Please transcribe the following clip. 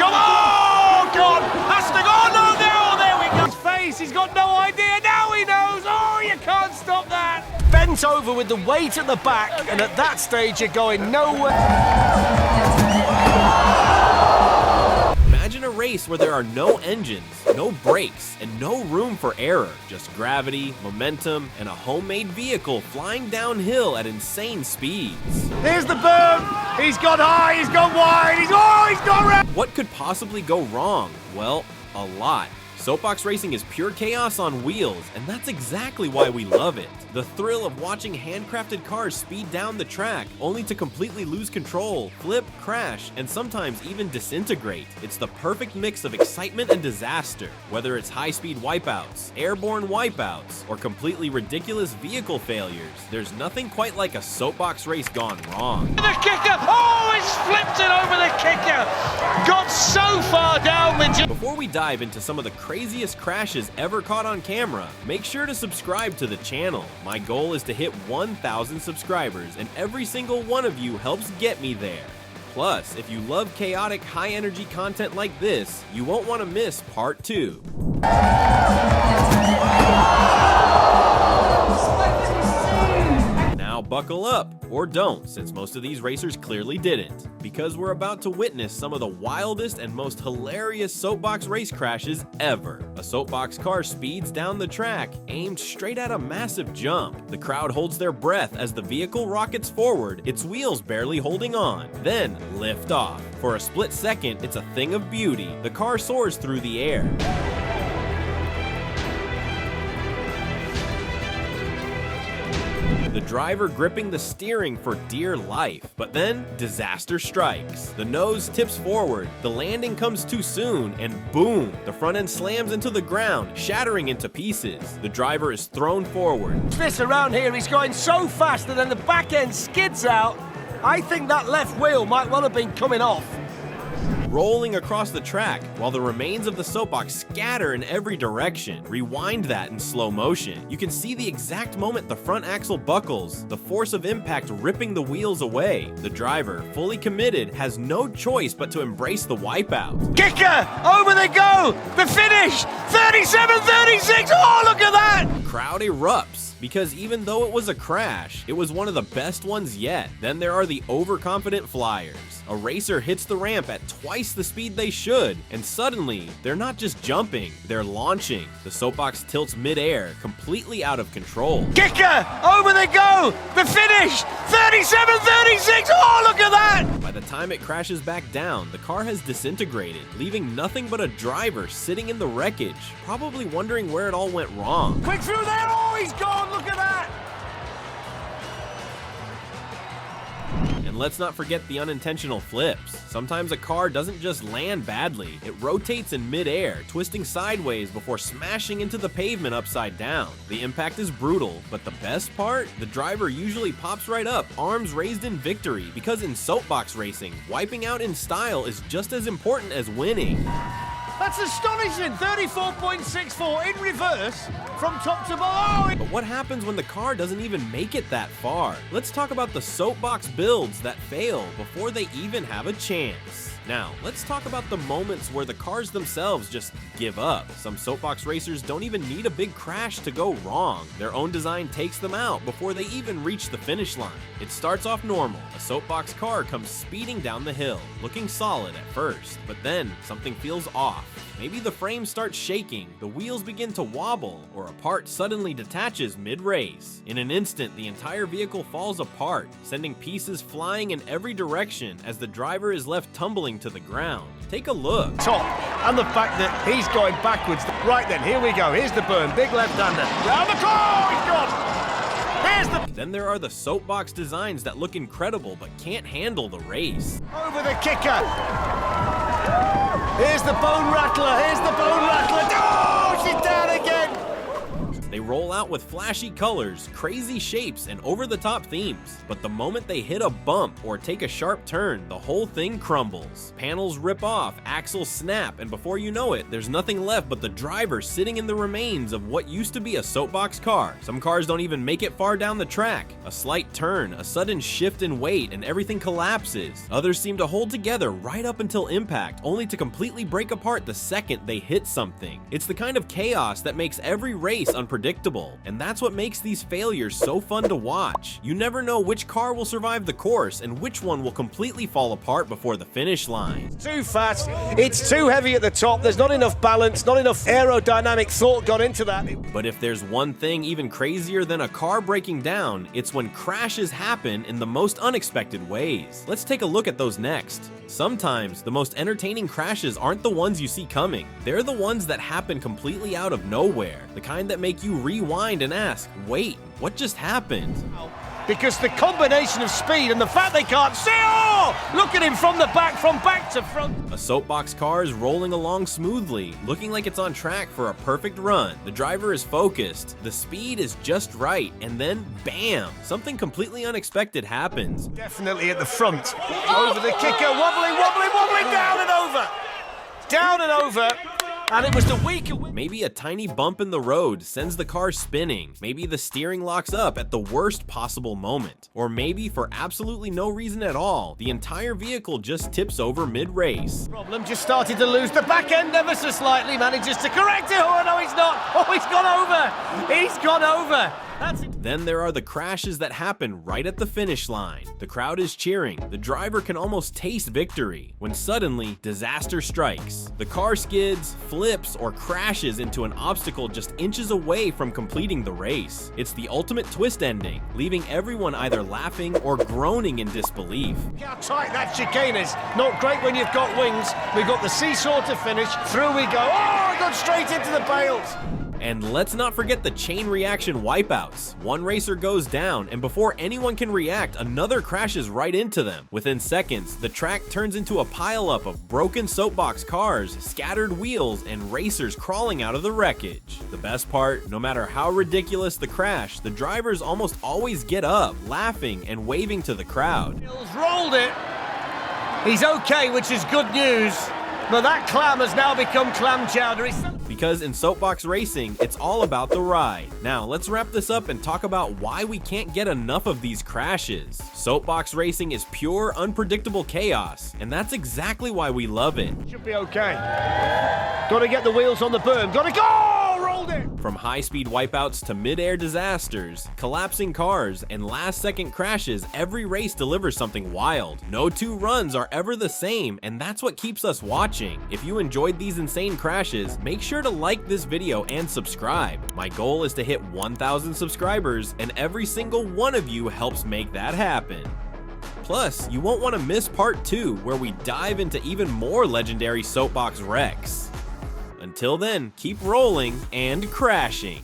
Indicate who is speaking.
Speaker 1: shove. Oh, God! Has to go. Oh, no, no, there we go. His face, he's got no idea. Now he knows. Oh, you can't stop that. Bent over with the weight at the back, and at that stage, you're going nowhere.
Speaker 2: Imagine a race where there are no engines, no brakes, and no room for error. Just gravity, momentum, and a homemade vehicle flying downhill at insane speeds.
Speaker 1: Here's the berm. He's gone high, he's gone wide, he's gone round.
Speaker 2: What could possibly go wrong? Well, a lot. Soapbox Racing is pure chaos on wheels, and that's exactly why we love it. The thrill of watching handcrafted cars speed down the track, only to completely lose control, flip, crash, and sometimes even disintegrate. It's the perfect mix of excitement and disaster. Whether it's high-speed wipeouts, airborne wipeouts, or completely ridiculous vehicle failures, there's nothing quite like a soapbox race gone wrong.
Speaker 1: The kicker! Oh, it's flipped it over the kicker! Got so far down the...
Speaker 2: Before we dive into some of the craziest crashes ever caught on camera, make sure to subscribe to the channel. My goal is to hit 1,000 subscribers, and every single one of you helps get me there. Plus, if you love chaotic, high-energy content like this, you won't want to miss part 2. Now buckle up, or don't, since most of these racers clearly didn't, because we're about to witness some of the wildest and most hilarious soapbox race crashes ever. A soapbox car speeds down the track, aimed straight at a massive jump. The crowd holds their breath as the vehicle rockets forward, its wheels barely holding on, then lift off. For a split second, it's a thing of beauty. The car soars through the air. The driver gripping the steering for dear life. But then, disaster strikes. The nose tips forward, the landing comes too soon, and boom! The front end slams into the ground, shattering into pieces. The driver is thrown forward.
Speaker 1: This around here, he's going so fast and then the back end skids out. I think that left wheel might well have been coming off.
Speaker 2: Rolling across the track, while the remains of the soapbox scatter in every direction. Rewind that in slow motion. You can see the exact moment the front axle buckles, the force of impact ripping the wheels away. The driver, fully committed, has no choice but to embrace the wipeout.
Speaker 1: Kicker! Over they go! The finish! 37-36! Oh, look at that!
Speaker 2: The crowd erupts, because even though it was a crash, it was one of the best ones yet. Then there are the overconfident flyers. A racer hits the ramp at twice the speed they should, and suddenly, they're not just jumping, they're launching. The soapbox tilts mid-air, completely out of control.
Speaker 1: Kicker! Over they go! The finish! 37-36! Oh, look at that!
Speaker 2: By the time it crashes back down, the car has disintegrated, leaving nothing but a driver sitting in the wreckage, probably wondering where it all went wrong.
Speaker 1: Quick through there! Oh, he's gone! Look at that!
Speaker 2: And let's not forget the unintentional flips. Sometimes a car doesn't just land badly, it rotates in mid-air, twisting sideways before smashing into the pavement upside down. The impact is brutal, but the best part? The driver usually pops right up, arms raised in victory, because in soapbox racing, wiping out in style is just as important as winning.
Speaker 1: That's astonishing! 34.64 in reverse from top to bottom.
Speaker 2: But what happens when the car doesn't even make it that far? Let's talk about the soapbox builds that fail before they even have a chance. Now, let's talk about the moments where the cars themselves just give up. Some soapbox racers don't even need a big crash to go wrong. Their own design takes them out before they even reach the finish line. It starts off normal. A soapbox car comes speeding down the hill, looking solid at first, but then something feels off. Maybe the frame starts shaking, the wheels begin to wobble, or a part suddenly detaches mid-race. In an instant, the entire vehicle falls apart, sending pieces flying in every direction as the driver is left tumbling to the ground. Take a look.
Speaker 1: Top, and the fact that he's going backwards. Right then, here we go. Here's the burn. Big left-hander. Round the corner. He's gone. Here's the...
Speaker 2: Then there are the soapbox designs that look incredible but can't handle the race.
Speaker 1: Over the kicker. Here's the bone rattler. Here's the bone rattler. Oh, she's down again.
Speaker 2: They roll out with flashy colors, crazy shapes, and over-the-top themes. But the moment they hit a bump or take a sharp turn, the whole thing crumbles. Panels rip off, axles snap, and before you know it, there's nothing left but the driver sitting in the remains of what used to be a Soapbox car. Some cars don't even make it far down the track. A slight turn, a sudden shift in weight, and everything collapses. Others seem to hold together right up until impact, only to completely break apart the second they hit something. It's the kind of chaos that makes every race unpredictable, and that's what makes these failures so fun to watch. You never know which car will survive the course and which one will completely fall apart before the finish line.
Speaker 1: It's too fast, it's too heavy at the top, there's not enough balance, not enough aerodynamic thought got into that.
Speaker 2: But if there's one thing even crazier than a car breaking down, it's when crashes happen in the most unexpected ways. Let's take a look at those next. Sometimes, the most entertaining crashes aren't the ones you see coming. They're the ones that happen completely out of nowhere. The kind that make you rewind and ask, wait, what just happened?
Speaker 1: Because the combination of speed and the fact they can't see, oh! Look at him from back to front.
Speaker 2: A Soapbox car is rolling along smoothly, looking like it's on track for a perfect run. The driver is focused, the speed is just right, and then bam! Something completely unexpected happens.
Speaker 1: Definitely at the front. Over the kicker, wobbling, down and over. Down and over. And it was the weaker.
Speaker 2: Maybe a tiny bump in the road sends the car spinning. Maybe the steering locks up at the worst possible moment. Or maybe for absolutely no reason at all, the entire vehicle just tips over mid-race.
Speaker 1: Problem just started to lose the back end ever so slightly, manages to correct it. Oh no, he's not. Oh, he's gone over. He's gone over. That's it.
Speaker 2: Then there are the crashes that happen right at the finish line. The crowd is cheering. The driver can almost taste victory when suddenly disaster strikes. The car skids, flips, or crashes into an obstacle just inches away from completing the race. It's the ultimate twist ending, leaving everyone either laughing or groaning in disbelief.
Speaker 1: How tight that chicane is. Not great when you've got wings. We've got the seesaw to finish. Through we go. Oh, got straight into the bales.
Speaker 2: And let's not forget the chain reaction wipeouts. One racer goes down, and before anyone can react, another crashes right into them. Within seconds, the track turns into a pileup of broken Soapbox cars, scattered wheels, and racers crawling out of the wreckage. The best part, no matter how ridiculous the crash, the drivers almost always get up, laughing and waving to the crowd.
Speaker 1: Hills rolled it. He's okay, which is good news. But that clam has now become clam chowder.
Speaker 2: Because in Soapbox Racing, it's all about the ride. Now, let's wrap this up and talk about why we can't get enough of these crashes. Soapbox Racing is pure, unpredictable chaos, and that's exactly why we love it.
Speaker 1: Should be okay. Gotta get the wheels on the berm. Gotta go! Rolled it!
Speaker 2: From high-speed wipeouts to mid-air disasters, collapsing cars, and last-second crashes, every race delivers something wild. No two runs are ever the same, and that's what keeps us watching. If you enjoyed these insane crashes, make sure to like this video and subscribe. My goal is to hit 1,000 subscribers, and every single one of you helps make that happen. Plus, you won't want to miss part 2, where we dive into even more legendary Soapbox wrecks. Until then, keep rolling and crashing.